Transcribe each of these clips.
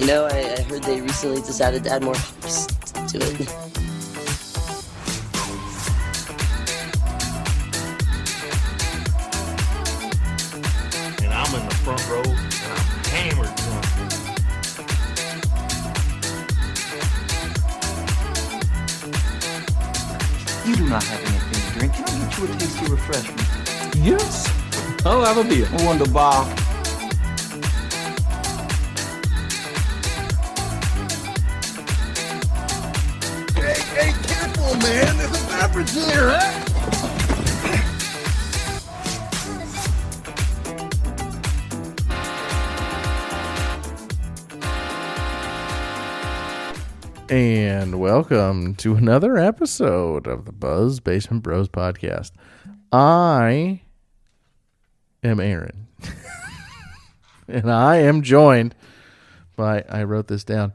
You know, I heard they recently decided to add more hops to it. And I'm in the front row, and I'm hammered drunk. You do not have anything to drink. Can I get you a tasty refreshment? Yes. I'll have a beer. Wunderbar. Hey, careful, man. There's a beverage here, huh? And welcome to another episode of the Buzz Basement Bros podcast. I am Aaron. And I am joined by, I wrote this down,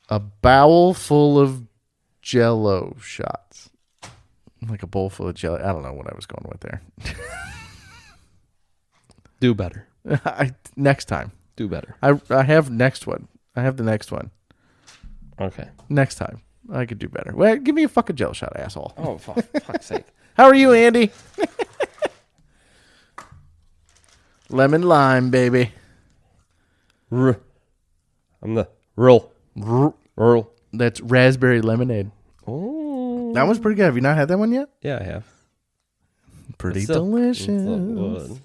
a bowl full of Jell-O shots. Like a bowl full of Jell-O. I don't know what I was going with there. Do better. Next time. Do better. I have next one. I have the next one. Okay. Next time. I could do better. Well, give me a fucking Jell-O shot, asshole. Oh, for fuck's sake. How are you, Andy? Lemon lime, baby. I'm the Earl. That's raspberry lemonade. Oh. That one's pretty good. Have you not had that one yet? Yeah, I have. Pretty It's still- delicious. it's still good.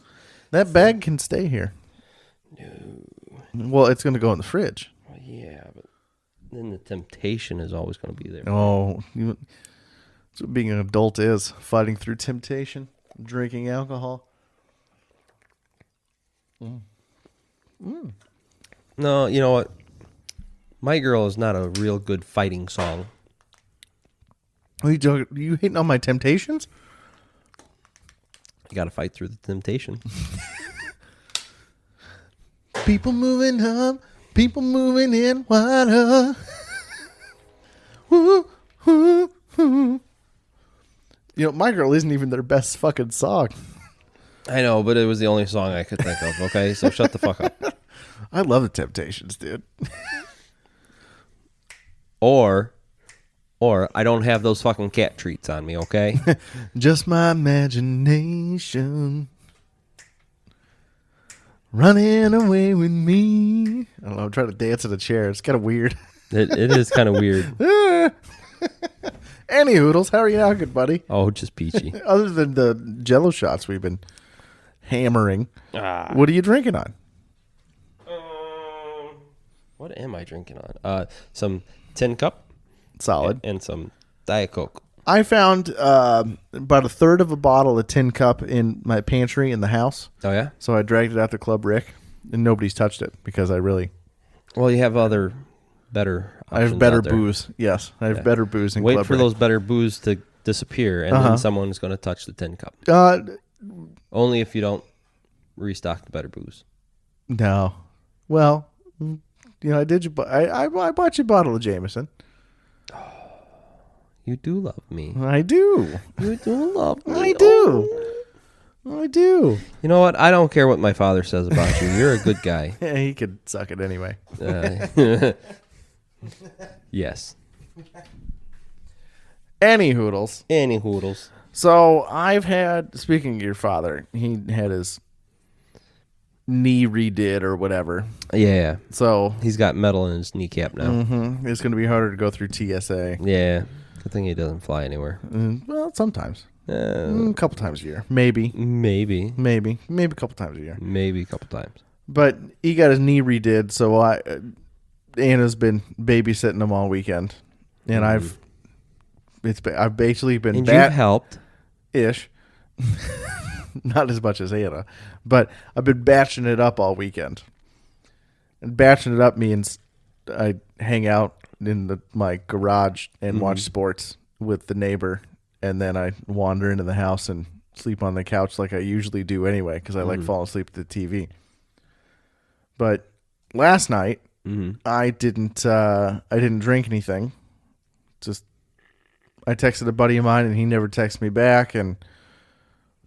That bag can stay here. No. Well, it's going to go in the fridge. Well, yeah, but then the temptation is always going to be there. Oh, that's what being an adult is. Fighting through temptation. Drinking alcohol. No, you know what? My Girl is not a real good fighting song. Are you hating on my temptations? You got to fight through the temptation. People moving up, people moving in wider. Woo, woo, woo. You know, My Girl isn't even their best fucking song. I know, but it was the only song I could think of, okay? So shut the fuck up. I love the Temptations, dude. Or I don't have those fucking cat treats on me, okay? Just my imagination running away with me. I don't know, I'm trying to dance in a chair. It's kind of weird. It is kind of weird. Annie Hoodles, how are you now, good buddy? Oh, just peachy. Other than the Jell-O shots we've been hammering, what are you drinking on? What am I drinking on? Some Tin Cup. Solid. And some Diet Coke. I found about a third of a bottle of Tin Cup in my pantry in the house. Oh, yeah? So I dragged it out to Club Rick, and nobody's touched it because Well, you have other better options I have better out there. booze. Yes, I have better booze in Wait Club for Rick. those better booze to disappear, and then someone's going to touch the Tin Cup. Only if you don't restock the better booze. No. Well, you know, I did. I bought you a bottle of Jameson. You do love me. I do. You do love me. I do. I do. You know what? I don't care what my father says about you. You're a good guy. Yeah, he could suck it anyway. Yes. Any Hoodles. Any hoodles. So I've had, speaking of your father, he had his knee redid or whatever. Yeah. So He's got metal in his kneecap now. it's going to be harder to go through TSA. Yeah. Good thing he doesn't fly anywhere. Well, sometimes. A couple times a year. Maybe a couple times a year. Maybe a couple times. But he got his knee redid, so Anna's been babysitting him all weekend. And I've basically been And you've helped. ish. Not as much as Anna, but I've been batching it up all weekend. And batching it up means I hang out in my garage and watch sports with the neighbor, and then I wander into the house and sleep on the couch like I usually do anyway, because I like falling asleep at the TV. But last night I didn't drink anything. Just I texted a buddy of mine and he never texted me back, and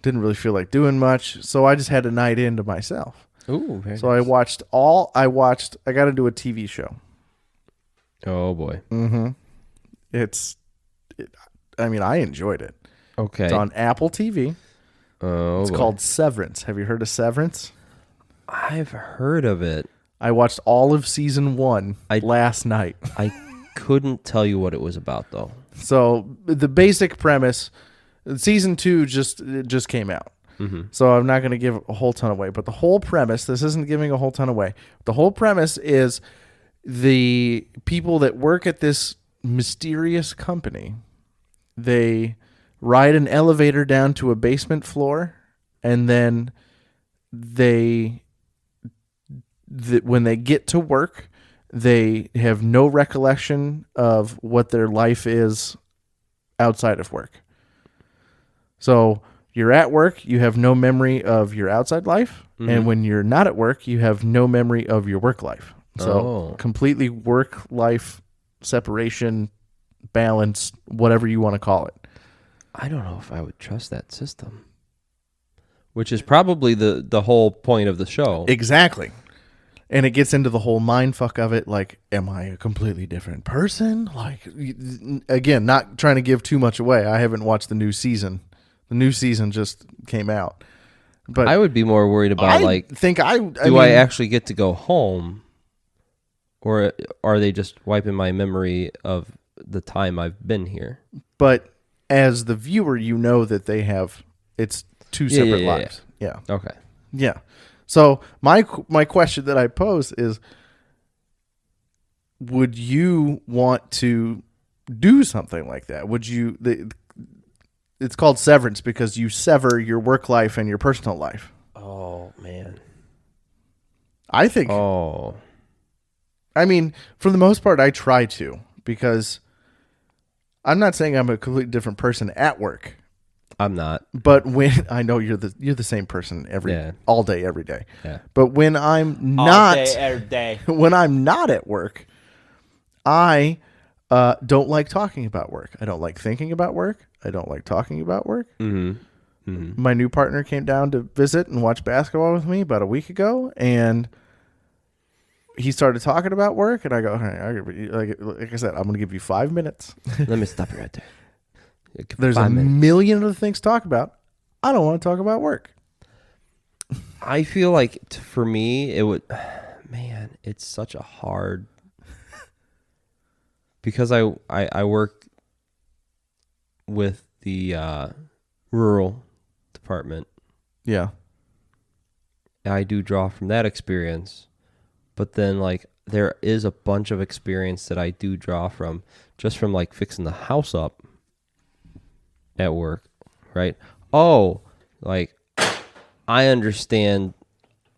didn't really feel like doing much, so I just had a night into myself. Ooh, very So I nice. watched. I got into a TV show. Oh boy. I enjoyed it. Okay. It's on Apple TV. Oh, It's boy. called Severance. Have you heard of Severance? I've heard of it. I watched all of season 1 last night. I couldn't tell you what it was about though. So the basic premise, season 2 just came out. So I'm not going to give a whole ton away. But the whole premise, this isn't giving a whole ton away. The whole premise is the people that work at this mysterious company, they ride an elevator down to a basement floor, and then when they get to work, they have no recollection of what their life is outside of work. So you're at work, you have no memory of your outside life, and when you're not at work, you have no memory of your work life. So completely work-life separation, balance, whatever you want to call it. I don't know if I would trust that system. Which is probably the whole point of the show. Exactly. And it gets into the whole mind fuck of it. Like, am I a completely different person? Like, again, not trying to give too much away. I haven't watched the new season. The new season just came out. But I would be more worried about do I actually get to go home, or are they just wiping my memory of the time I've been here? But as the viewer, you know that it's two separate lives. Yeah. Okay. Yeah. So my question that I pose is, would you want to do something like that? Would you? It's called severance because you sever your work life and your personal life. Oh man. I think. Oh. I mean, for the most part, I try to, because I'm not saying I'm a completely different person at work. I'm not. But when I know you're the same person all day, every day. Yeah. But when I'm not All day, every day. when I'm not at work, I don't like talking about work. I don't like thinking about work. I don't like talking about work. My new partner came down to visit and watch basketball with me about a week ago, and he started talking about work, and I go, all right, like I said, I'm going to give you 5 minutes. Let me stop you right there. There's a million other things to talk about. I don't want to talk about work. I feel like for me, it would, man, it's such a hard, because I work with the rural department. Yeah. I do draw from that experience, but then like there is a bunch of experience that I do draw from just from like fixing the house up at work, right? Oh, like I understand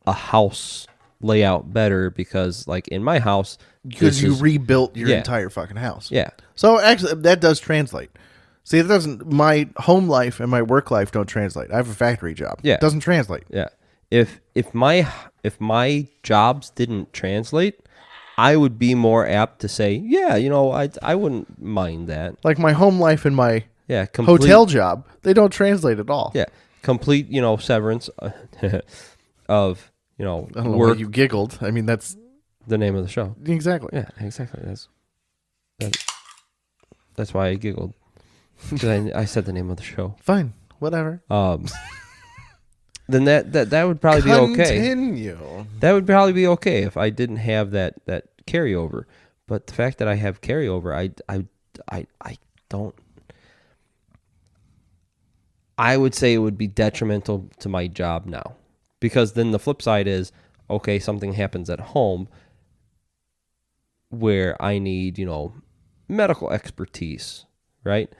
a house layout better because like in my house, because you rebuilt your entire fucking house. Yeah. So actually that does translate. See, it doesn't. My home life and my work life don't translate. I have a factory job. Yeah. It doesn't translate. Yeah. If my jobs didn't translate, I would be more apt to say, yeah, I wouldn't mind that. Like my home life and my complete, hotel job, they don't translate at all. Yeah. Complete, severance of, I don't know work. why you giggled. I mean, that's the name of the show. Exactly. Yeah, exactly. That's why I giggled. Because I said the name of the show. Fine. Whatever. Then that would probably be okay. Continue. That would probably be okay if I didn't have that carryover. But the fact that I have carryover, I don't. I would say it would be detrimental to my job now, because then the flip side is, okay, something happens at home where I need, medical expertise, right?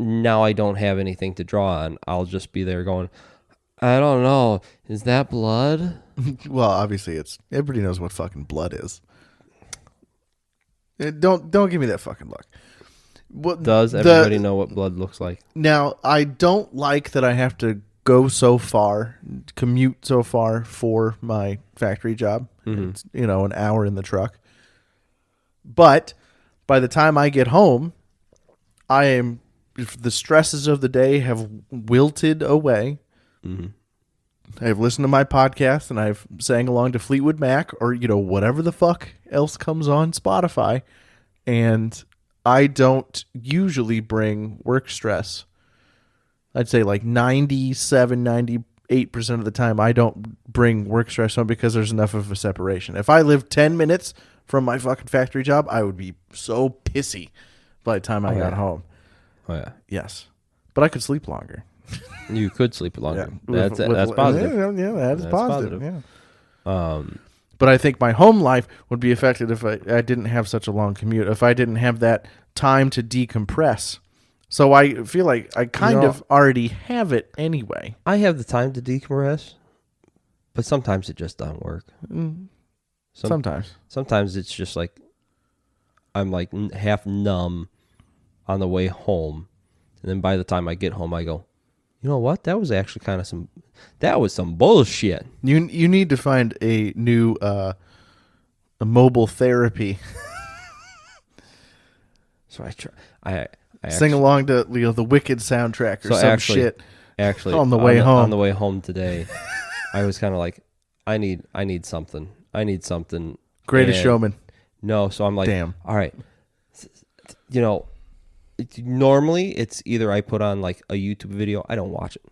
Now I don't have anything to draw on. I'll just be there going, I don't know. Is that blood? Well, obviously everybody knows what fucking blood is. Don't give me that fucking look. Does everybody know what blood looks like? Now, I don't like that I have to go so far, commute so far for my factory job. Mm-hmm. It's, an hour in the truck. But by the time I get home, the stresses of the day have wilted away. Mm-hmm. I've listened to my podcast and I've sang along to Fleetwood Mac or, whatever the fuck else comes on Spotify. And I don't usually bring work stress. I'd say like 98% of the time I don't bring work stress home because there's enough of a separation. If I lived 10 minutes from my fucking factory job, I would be so pissy by the time I got home. Oh, yeah. Yes. But I could sleep longer. You could sleep longer. Yeah. That's positive. Yeah, that is That's positive. positive. Yeah. But I think my home life would be affected if I didn't have such a long commute, if I didn't have that time to decompress. So I feel like I kind of already have it anyway. I have the time to decompress, but sometimes it just doesn't work. Sometimes. Sometimes it's just like I'm like half numb on the way home. And then by the time I get home, I go, you know what? That was actually kind of some bullshit. You need to find a new a mobile therapy. So I try. I sing along to the Wicked soundtrack or some shit. Actually, on the way home. On the way home today, I was kind of like, I need something. I need something. Greatest Showman. No, so I'm like, damn. All right. Normally it's either I put on like a YouTube video. I don't watch it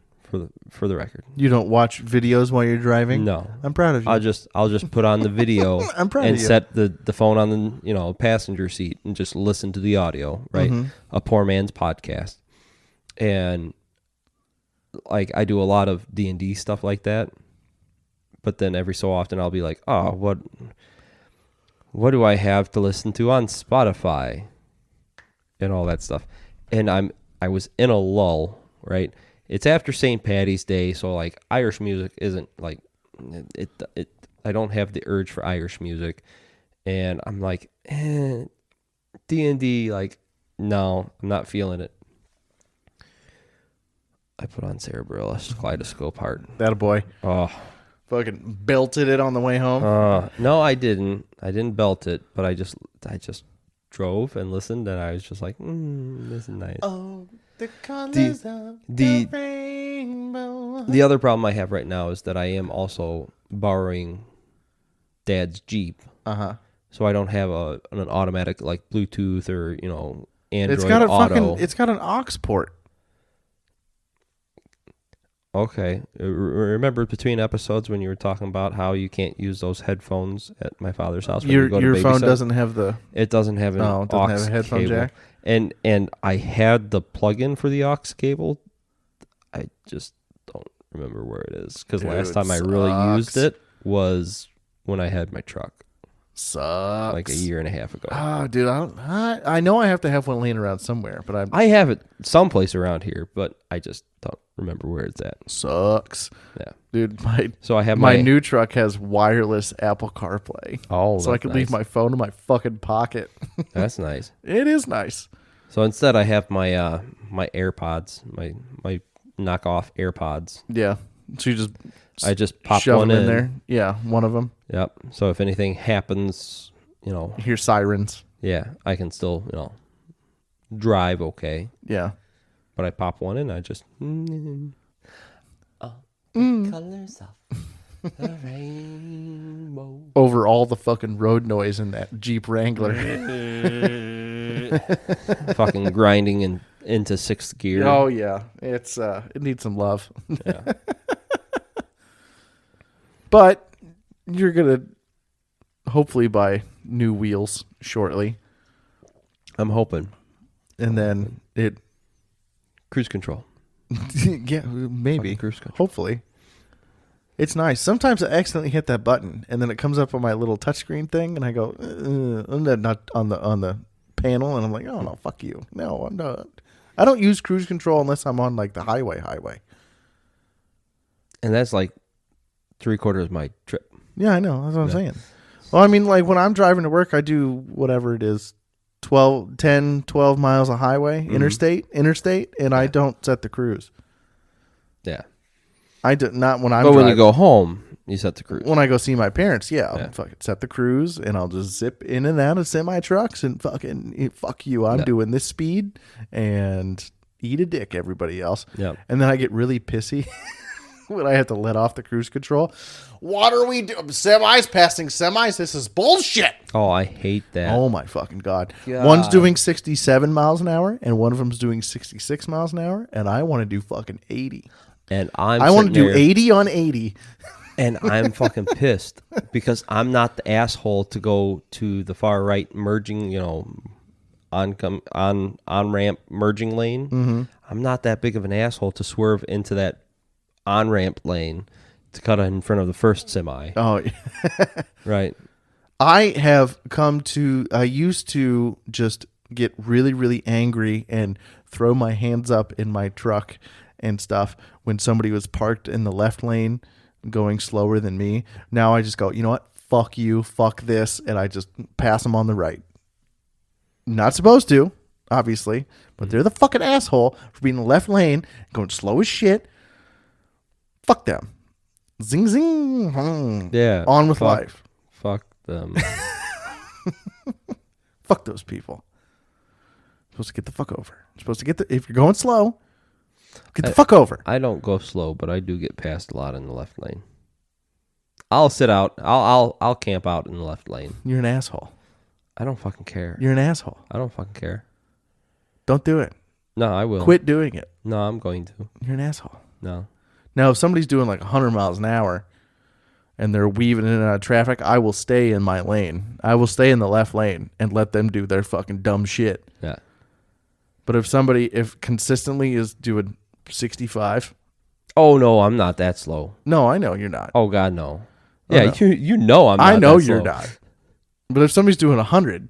for the record. You don't watch videos while you're driving? No. I'm proud of you. I'll just put on the video I'm proud and of you. set the phone on the passenger seat and just listen to the audio, right? Mm-hmm. A poor man's podcast. And like I do a lot of D&D stuff like that. But then every so often I'll be like, "Oh, what do I have to listen to on Spotify?" And all that stuff. And I was in a lull, right? It's after St. Paddy's Day, so like Irish music isn't like it I don't have the urge for Irish music. And I'm like, D&D, like, no, I'm not feeling it. I put on Sarah Bareilles' Kaleidoscope Heart. That a boy. Oh. Fucking belted it on the way home. No, I didn't. I didn't belt it, but I just drove and listened, and I was just like, this is nice. Oh, the colors of the rainbow. The other problem I have right now is that I am also borrowing Dad's Jeep. Uh-huh. So I don't have an automatic like Bluetooth or, Android Auto. Auto. It's got an aux port. Okay. Remember between episodes when you were talking about how you can't use those headphones at my father's house when you go to Your phone babysit? doesn't have the... It doesn't have an it doesn't aux have a headphone cable. jack. And I had the plug-in for the aux cable. I just don't remember where it is. Because last time I really used it was when I had my truck. Sucks. Like a year and a half ago. Oh, dude, I know I have to have one laying around somewhere, but I have it someplace around here, but I just don't remember where it's at. Sucks. Yeah. Dude, so I have my new truck has wireless Apple CarPlay. Oh, so I can leave my phone in my fucking pocket. That's nice. It is nice. So instead I have my my AirPods, my knockoff AirPods. Yeah. So you I just pop shove one them in there. Yeah, one of them. Yep. So if anything happens, you hear sirens. Yeah, I can still, drive okay. Yeah. But I pop one in, I just Colors of the rainbow. Over all the fucking road noise in that Jeep Wrangler. fucking grinding into sixth gear. Oh yeah. It's it needs some love. Yeah. But you're gonna hopefully buy new wheels shortly. I'm hoping. And then it Cruise control. yeah, maybe. Fucking cruise control. Hopefully. It's nice. Sometimes I accidentally hit that button and then it comes up on my little touchscreen thing and I go, not on the panel, and I'm like, oh no, fuck you. No, I'm not. I don't use cruise control unless I'm on like the highway. And that's like 3/4 of my trip. Yeah, I know. That's what I'm saying. Well, I mean, like when I'm driving to work, I do whatever it is, 12 miles of highway, interstate, and I don't set the cruise. Yeah. I do not when I'm But when driving. you go home, you set the cruise. When I go see my parents, I'll fucking set the cruise and I'll just zip in and out of semi trucks and fucking fuck you. I'm doing this speed and eat a dick, everybody else. Yep. And then I get really pissy when I have to let off the cruise control. What are we doing? Semis passing semis? This is bullshit. Oh, I hate that. Oh my fucking God. God. One's doing 67 miles an hour and one of them's doing 66 miles an hour, and I want to do fucking 80. And I want to do 80 on 80. And I'm fucking pissed because I'm not the asshole to go to the far right merging, on ramp merging lane. Mm-hmm. I'm not that big of an asshole to swerve into that on ramp lane to cut in front of the first semi. Oh, Right. I used to just get really, really angry and throw my hands up in my truck and stuff when somebody was parked in the left lane going slower than me. Now I just go, you know what? Fuck you. Fuck this. And I just pass them on the right. Not supposed to, obviously, but they're the fucking asshole for being in the left lane, going slow as shit. Fuck them. Zing, zing. Yeah. On with life. Fuck them. Fuck those people. Supposed to get the fuck over. If you're going slow, get the fuck over. I don't go slow, but I do get passed a lot in the left lane. I'll sit out. I'll camp out in the left lane. You're an asshole. I don't fucking care. You're an asshole. I don't fucking care. Don't do it. No, I will. Quit doing it. No, I'm going to. You're an asshole. No. Now, if somebody's doing like 100 miles an hour and they're weaving in and out of traffic, I will stay in my lane. I will stay in the left lane and let them do their fucking dumb shit. Yeah. But if consistently is doing 65. Oh, no, I'm not that slow. No, I know you're not. Oh, God, no. Oh, Yeah, no. you know I'm not I know that you're slow. not. But if somebody's doing 100,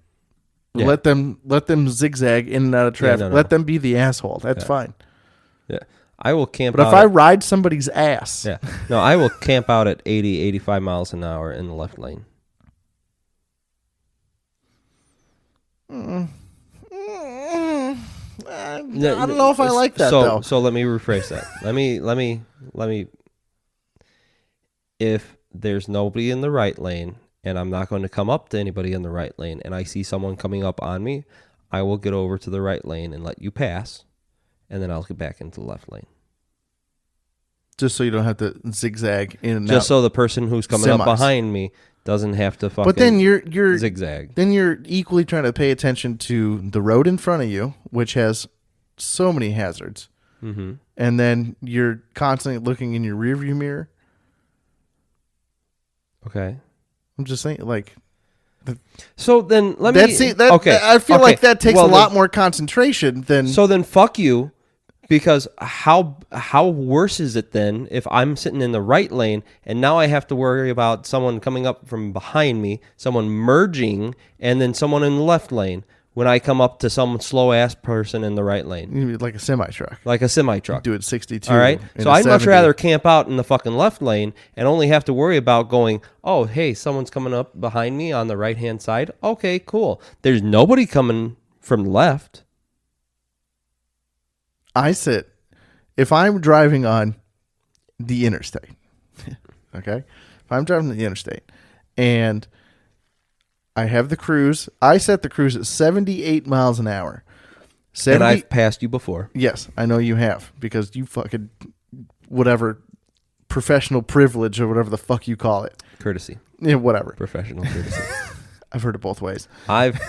Yeah. let them zigzag in and out of traffic. no. Let them be the asshole. That's fine. Yeah. I will camp But out. if I ride somebody's ass, Yeah. No, I will camp out at 80, 85 miles an hour in the left lane. I don't know if I like that though. So let me rephrase that. Let me. If there's nobody in the right lane, and I'm not going to come up to anybody in the right lane, and I see someone coming up on me, I will get over to the right lane and let you pass, and then I'll get back into the left lane. Just so you don't have to zigzag in and out. Just so the person who's coming Semis. up behind me doesn't have to fucking. But then you're zigzag. Then you're equally trying to pay attention to the road in front of you, which has so many hazards. Mm-hmm. And then you're constantly looking in your rearview mirror. Okay. I'm just saying, like, So then let me. okay. I feel like that takes a lot more concentration than. So then, fuck you, because how worse is it then if I'm sitting in the right lane and now I have to worry about someone coming up from behind me, someone merging, and then someone in the left lane when I come up to some slow ass person in the right lane, like a semi truck. like a semi truck. Do it 62. All right. in So a I'd much 70. rather camp out in the fucking left lane and only have to worry about going, oh, hey, someone's coming up behind me on the right hand side. Okay, cool. There's nobody coming from the left. If I'm driving on the interstate, okay? If I'm driving the interstate and I have the cruise, I set the cruise at 78 miles an hour. And I've passed you before. Yes, I know you have because you fucking whatever professional privilege or whatever the fuck you call it. Courtesy. Yeah, whatever. Professional courtesy. I've heard it both ways. I've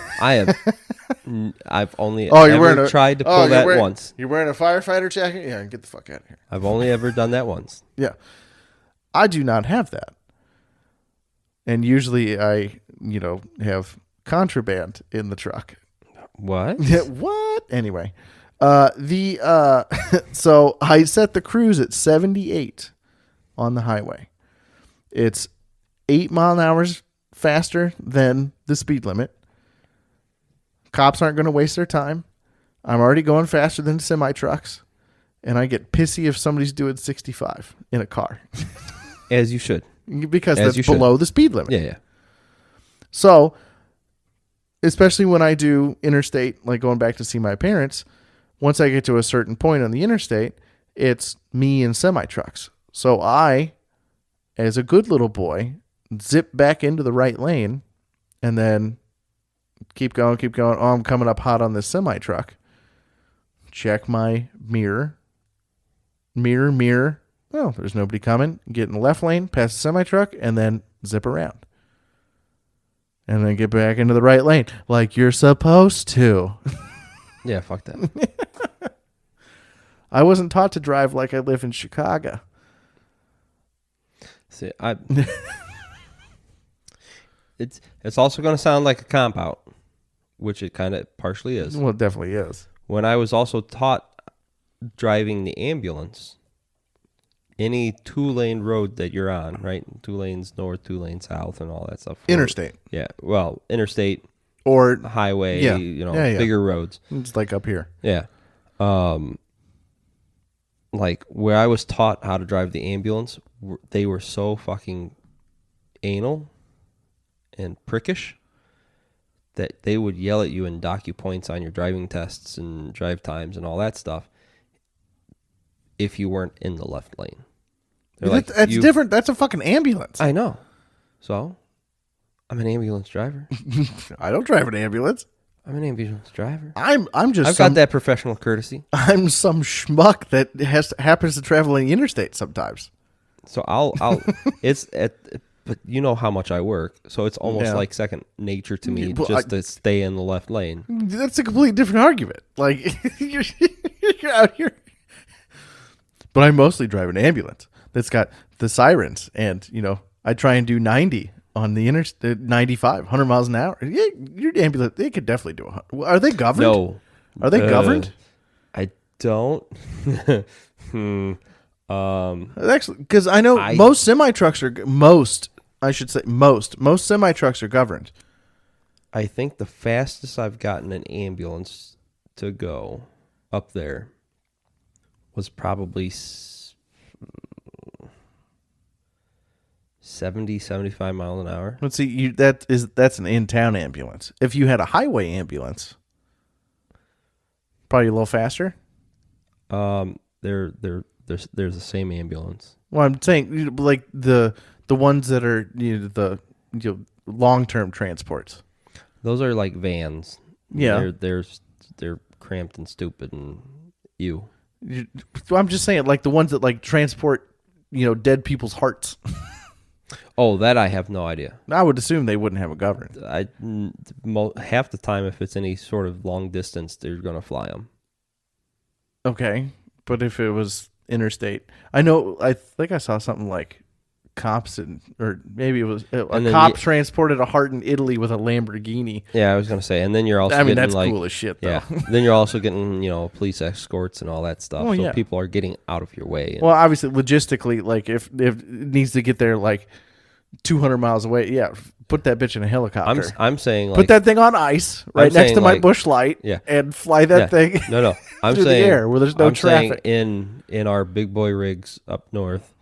only tried to pull once. You're wearing a firefighter jacket? Yeah, get the fuck out of here. I've only ever done that once. Yeah. I do not have that. And usually I, have contraband in the truck. What? Yeah, what? Anyway. So I set the cruise at 78 on the highway. It's 8 mile an hour faster than the speed limit. Cops aren't going to waste their time. I'm already going faster than semi trucks, and I get pissy if somebody's doing 65 in a car. As you should. Because As that's below the speed limit. Yeah. So, especially when I do interstate, like going back to see my parents, once I get to a certain point on the interstate, it's me and semi trucks. So I, as a good little boy, zip back into the right lane and then keep going. Oh, I'm coming up hot on this semi truck. Check my mirror. well, there's nobody coming. Get in the left lane, pass the semi-truck, and then zip around. And then get back into the right lane like you're supposed to. Yeah, fuck that. I wasn't taught to drive like I live in Chicago. See, it's also going to sound like a cop out, which it kind of partially is. Well, it definitely is. When I was also taught driving the ambulance, any 2-lane road that you're on, right? 2 lanes north, 2 lanes south, and all that stuff. Interstate. Yeah, well, interstate or highway, yeah. Bigger roads. It's like up here. Yeah. Like where I was taught how to drive the ambulance, they were so fucking anal and prickish that they would yell at you and dock you points on your driving tests and drive times and all that stuff if you weren't in the left lane. That's different. That's a fucking ambulance. I know. So, I'm an ambulance driver. I don't drive an ambulance. I'm an ambulance driver. I've got that professional courtesy. I'm some schmuck that happens to travel in the interstate sometimes. So I'll but you know how much I work, so it's almost like second nature to me to stay in the left lane. That's a completely different argument. Like you're out here. But I mostly drive an ambulance that's got the sirens, and I try and do 90 on the 95, 100 miles an hour. Yeah, your ambulance, they could definitely do 100. Are they governed? No. Are they governed? I don't. Actually, because I know most semi-trucks are most semi-trucks are governed. I think the fastest I've gotten an ambulance to go up there was probably 70, 75 miles an hour. Let's see, that's an in-town ambulance. If you had a highway ambulance, probably a little faster. They're the same ambulance. Well, I'm saying like the ones that are the long-term transports. Those are like vans. Yeah, they're cramped and stupid and I'm just saying, like the ones that like transport, dead people's hearts. Oh, that I have no idea. I would assume they wouldn't have a government. Half the time, if it's any sort of long distance, they're going to fly them. Okay, but if it was interstate, I think I saw something like cops or maybe it was a cop transported a heart in Italy with a Lamborghini. Yeah, I was going to say, and then you're also getting that's cool as shit, though. Yeah, then you're also getting, police escorts and all that stuff. Oh, so yeah. people are getting out of your way. Well, obviously, logistically, like if it needs to get there like 200 miles away, yeah, put that bitch in a helicopter. I'm saying like, put that thing on ice right next to my bush light, and fly that thing. No, I'm through saying the air where there's no traffic. In our big boy rigs up north,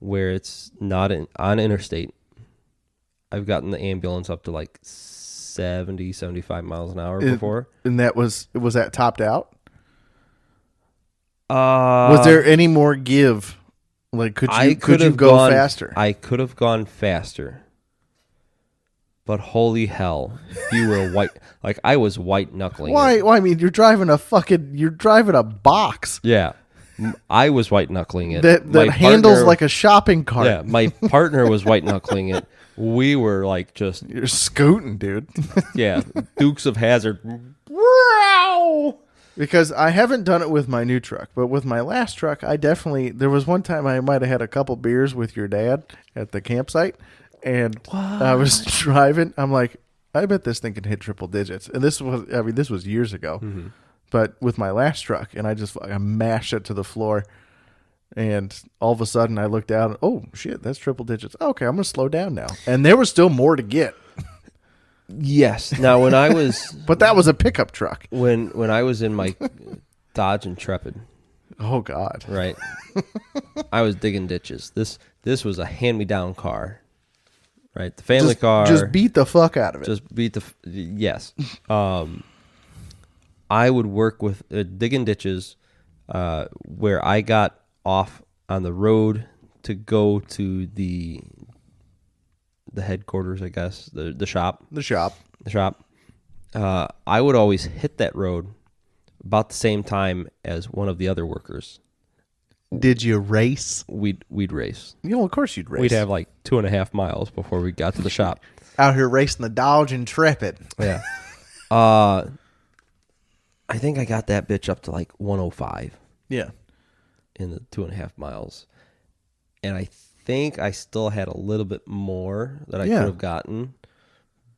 where it's not on interstate, I've gotten the ambulance up to like 70, 75 miles an hour before. And was that topped out? Was there any more give? Like, could you go faster? I could have gone faster. But holy hell, you were white. Like, I was white knuckling. Why? Well, I mean, you're driving a box. Yeah. I was white knuckling it. That handles like a shopping cart. Yeah, my partner was white knuckling it. We were like just... You're scooting, dude. Yeah, Dukes of Hazzard. Because I haven't done it with my new truck, but with my last truck, there was one time I might have had a couple beers with your dad at the campsite, and I was driving. I'm like, I bet this thing can hit triple digits. And this was years ago. Mm-hmm. But with my last truck, and I mashed it to the floor, and all of a sudden I looked down, oh shit, that's triple digits. Okay, I'm going to slow down now. And there was still more to get. Yes. Now when I was... But that was a pickup truck. When I was in my Dodge Intrepid. Oh, God. Right. I was digging ditches. This was a hand-me-down car. Right? The family car. Just beat the fuck out of it. Just beat yes. I would work with digging ditches where I got off on the road to go to the headquarters, I guess, the shop. The shop. I would always hit that road about the same time as one of the other workers. Did you race? we'd race. You know, of course you'd race. We'd have like 2.5 miles before we got to the shop. Out here racing the Dodge Intrepid. Yeah. I think I got that bitch up to like 105 Yeah. in the 2.5 miles. And I think I still had a little bit more that I could have gotten.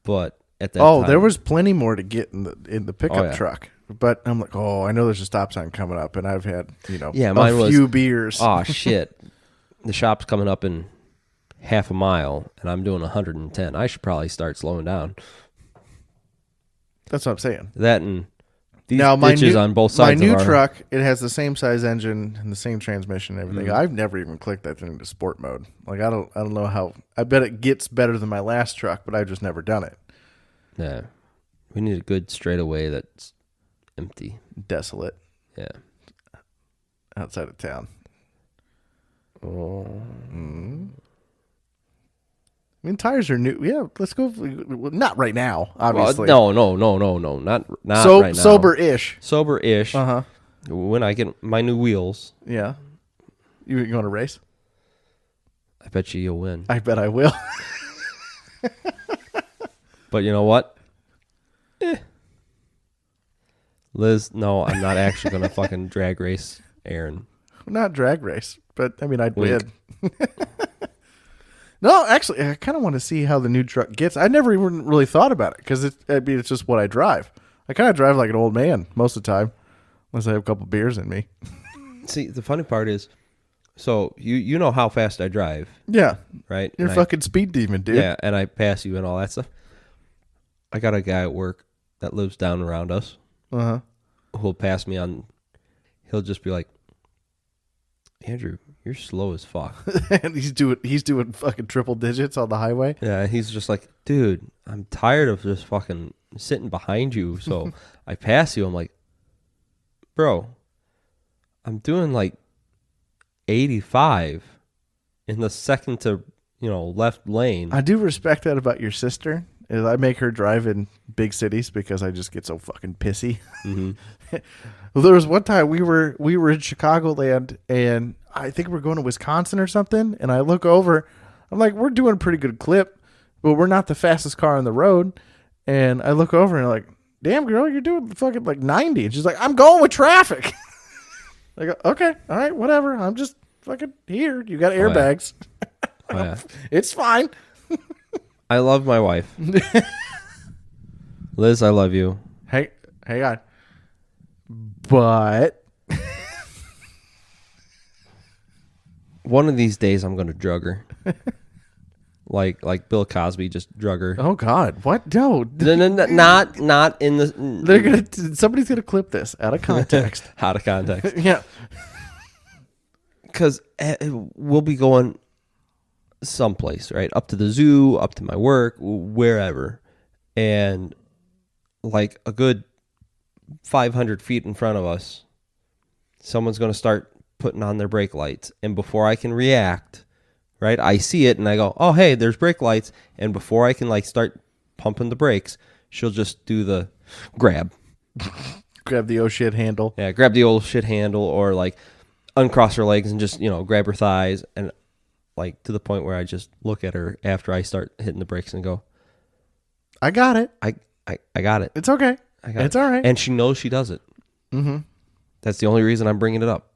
But at that time, there was plenty more to get in the pickup yeah. truck. But I'm like, I know there's a stop sign coming up, and I've had, mine a was, few beers. Oh, shit. The shop's coming up in half a mile, and I'm doing 110. I should probably start slowing down. That's what I'm saying. That and these Now, ditches on both sides my new of our truck, it has the same size engine and the same transmission and everything. Mm-hmm. I've never even clicked that thing into sport mode. Like, I don't know how. I bet it gets better than my last truck, but I've just never done it. Yeah. We need a good straightaway that's empty. Desolate. Yeah. Outside of town. Oh. I mean, tires are new. Yeah, let's go. Not right now, obviously. Well, no. Not right now. Sober-ish. Sober-ish. Uh-huh. When I get my new wheels, Yeah. You want to race? I bet you'll win. I bet I will. But you know what? Liz, no, I'm not actually going to fucking drag race Aaron. Not drag race, but I mean, I'd Wink. win. No, actually, I kind of want to see how the new truck gets. I never even really thought about it because it's just what I drive. I kind of drive like an old man most of the time, unless I have a couple beers in me. See, the funny part is, so you know how fast I drive, Yeah, right? you're a And fucking speed demon, dude. Yeah, and I pass you and all that stuff. I got a guy at work that lives down around us who'll pass me on. He'll just be like, Andrew, you're slow as fuck. And he's doing fucking triple digits on the highway. Yeah, he's just like, dude, I'm tired of just fucking sitting behind you. So I pass you. I'm like, bro, I'm doing like 85 in the second to, left lane. I do respect that about your sister. Is I make her drive in big cities because I just get so fucking pissy. Mm-hmm. Well, there was one time we were in Chicagoland, and I think we're going to Wisconsin or something. And I look over, I'm like, we're doing a pretty good clip, but we're not the fastest car on the road. And I look over and I'm like, damn girl, you're doing fucking like 90. And she's like, I'm going with traffic. I go, okay, all right, whatever. I'm just fucking here. You got airbags. Oh, yeah. It's fine. I love my wife. Liz, I love you. Hey, hang on. But one of these days I'm going to drug her. like Bill Cosby just drug her. oh god, what? No, No, not in the somebody's gonna clip this out of context. out of context. Yeah, Because we'll be going someplace, right? Up to the zoo, up to my work, wherever. And like a good 500 feet in front of us, someone's going to start putting on their brake lights. And before I can react, right, I see it and I go, oh, hey, there's brake lights. And before I can like start pumping the brakes, she'll just do the grab. grab the oh shit handle. Yeah, grab the old shit handle or like uncross her legs and just, grab her thighs. And like to the point where I just look at her after I start hitting the brakes and go, I got it. I got it. It's okay. It's all right. And she knows she does it. Mm-hmm. That's the only reason I'm bringing it up.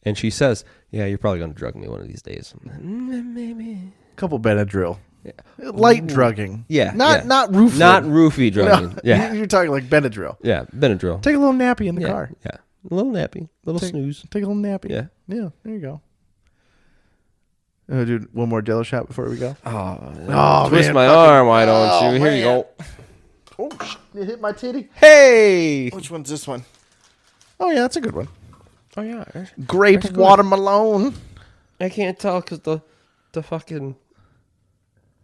And she says, yeah, you're probably going to drug me one of these days. Maybe. Couple Benadryl. Yeah. Light drugging. Yeah. Not roofie. Not roofie drugging. No, yeah. You're talking like Benadryl. Yeah, Benadryl. Take a little nappy in the car. Yeah. A little nappy. A little snooze. Take a little nappy. Yeah. Yeah, there you go. Do one more Jell-O shot before we go. Oh, twist my arm, why don't you? Here you go. Oh, it hit my titty. Hey! Which one's this one? Oh, yeah, that's a good one. Oh, yeah. Grape watermelon. I can't tell because the fucking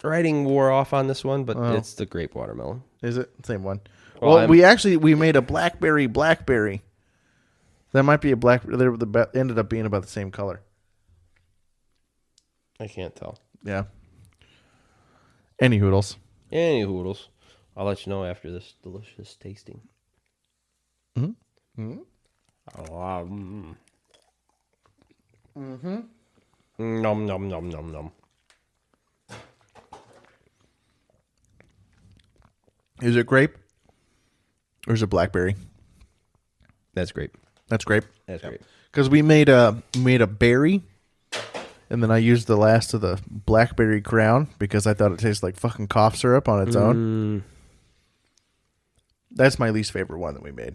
writing wore off on this one, but it's the grape watermelon. Is it? Same one. Well, we made a blackberry. That might be a blackberry. They ended up being about the same color. I can't tell. Yeah. Any hoodles. Any hoodles. I'll let you know after this delicious tasting. Nom nom nom nom nom. Is it grape? Or is it blackberry? That's great. That's grape. That's great. Because we made a berry, and then I used the last of the blackberry crown because I thought it tasted like fucking cough syrup on its own. That's my least favorite one that we made.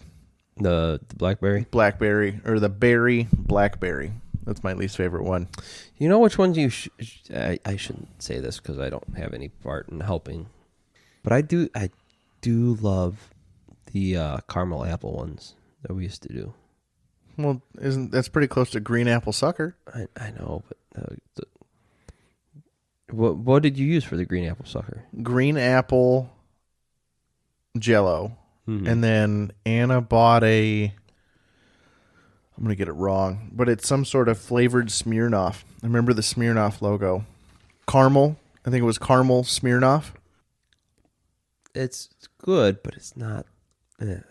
The blackberry? Blackberry, or the berry blackberry. That's my least favorite one. You know which ones you I shouldn't say this because I don't have any part in helping. But I do love the caramel apple ones that we used to do. Well, that's pretty close to green apple sucker? I know, but what did you use for the green apple sucker? Green apple Jell-O. And then Anna bought I'm going to get it wrong, but it's some sort of flavored Smirnoff. I remember the Smirnoff logo. Caramel. I think it was caramel Smirnoff. It's good, but it's not there.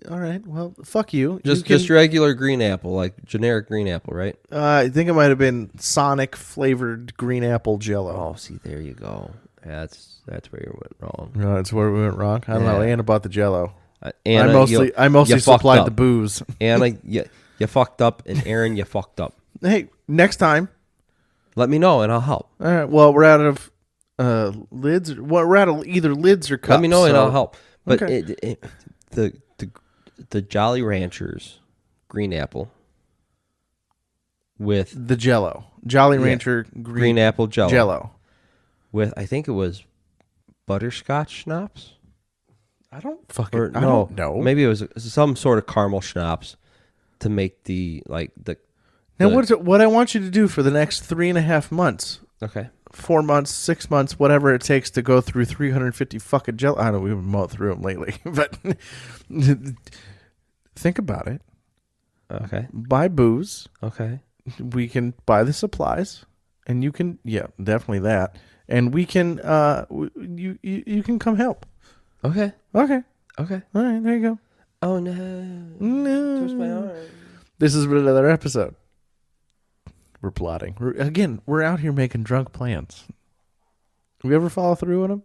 All right. Well, fuck you. Just regular green apple, like generic green apple, right? I think it might have been Sonic flavored green apple Jell-O. Oh, see, there you go. That's where you went wrong. No, that's where we went wrong. I don't know. Anna bought the Jell-O. Anna, I mostly supplied up. the booze. Anna, you fucked up, and Aaron, you fucked up. Hey, next time. Let me know, and I'll help. All right. Well, we're out of lids. Well, we're out of either lids or cups. Let me know, and I'll help. But okay. The Jolly Ranchers green apple with the Jell-O, Jolly Rancher green apple Jell-O with, I think it was butterscotch schnapps. I don't know. Maybe it was some sort of caramel schnapps to make the. Now, what I want you to do for the next 3.5 months? Okay. 4 months, 6 months, whatever it takes to go through 350 fucking Jell-O. I don't know. We've been mowed through them lately, but think about it. Okay. Buy booze. Okay. We can buy the supplies, and you can, definitely that, and we can, you can come help. Okay. Okay. Okay. All right. There you go. Oh no. Twist my arm. This has been another episode. We're plotting. We're out here making drunk plans. We ever follow through on them?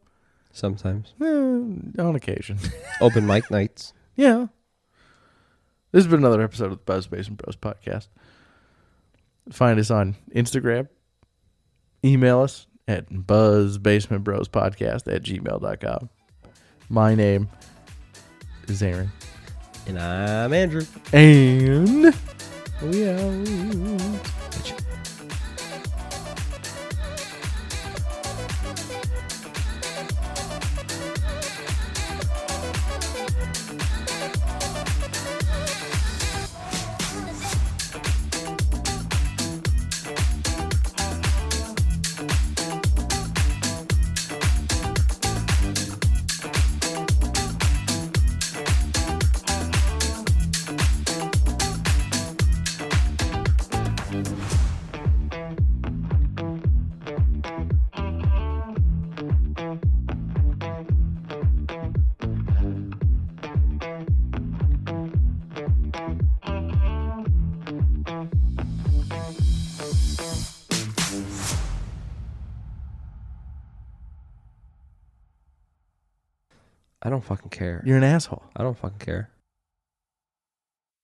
Sometimes. On occasion. Open mic nights. Yeah. This has been another episode of the Buzz Basement Bros podcast. Find us on Instagram. Email us at buzzbasementbrospodcast@gmail.com. My name is Aaron. And I'm Andrew. And we out. I don't fucking care. You're an asshole. I don't fucking care.